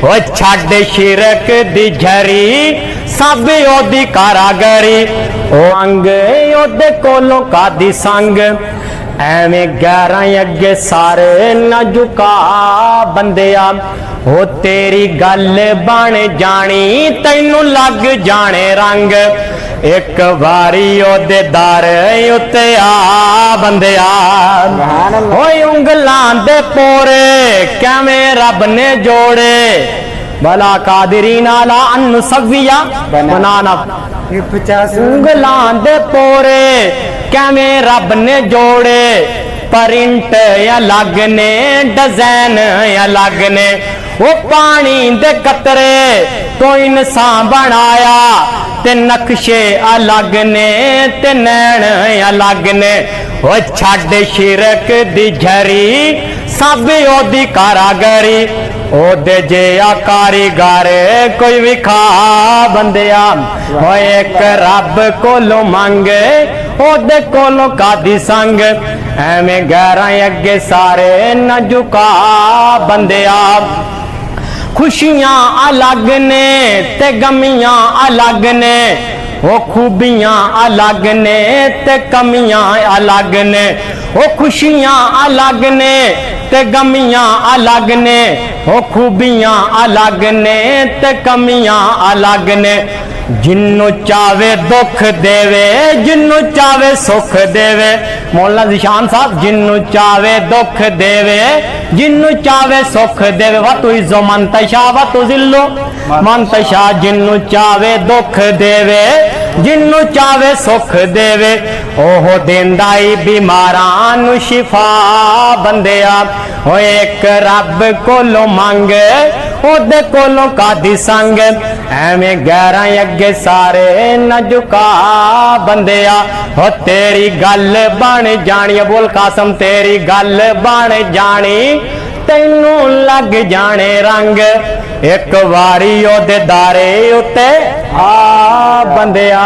ओ छड़ शिरक दी झरी सब ओदी कारागरी ओ अंग ओदे कोलों कादी संग एवें गैरां अगे सारे न झुका बंदिया हो तेरी गल बन जानी तैनू लग जाने रंग एक बारी ओदे दर उत्ते आ बंदिया ओए उंगलां दे पोरे कैवें रब ने जोड़े भला कादिरी नाला अन सविया बनाना उंगलां दे पोरे कैवें रब ने जोड़े परिंट अलग ने डिजाइन अलग ने वो पानी दे कतरे तो इंसान बनाया ते नक्शे अलग ने ते नैन अलग ने वो छड़ शिरक दी झरी सब ओदी कारागरी ओदे जिहा कारीगर कोई विखा बंदिया ओ एक रब कोलों मंगे ओदे कोलों कादी संग एवें गैरां अगे सारे न झुका बंदिया खुशियां अलग ने ते गमियां अलग ने वो खूबियां अलग ने ते कमियां अलग ने वो खुशियां अलग ने ते गमियां अलग ने वो खूबियां अलग ने ते कमियां अलग ने जिन्नू चावे दुख देवे जिन्नू चावे सुख देवे मौलाना ज़िशान साहब जिन्नू चावे दुख देवे जिन्नू चावे सुख देवे वा तू इज़्ज़ो मन तशा वा तू ज़िल्लो मन तशा जिन्नू चावे दुख देवे जिन्नू चावे सुख देवे ओहो देंदा ही बीमारां नू शिफा बंदिया ओ एक रब कोलों मंगे ओदे कोलों कादी संग एवें गैरां अगे सारे न झुका बंदिया हो तेरी गल बन जानी बोल कासम तेरी गल बन जानी तैनू लग जाने रंग एक बारी ओदे दारे उत्ते आ बंदिया।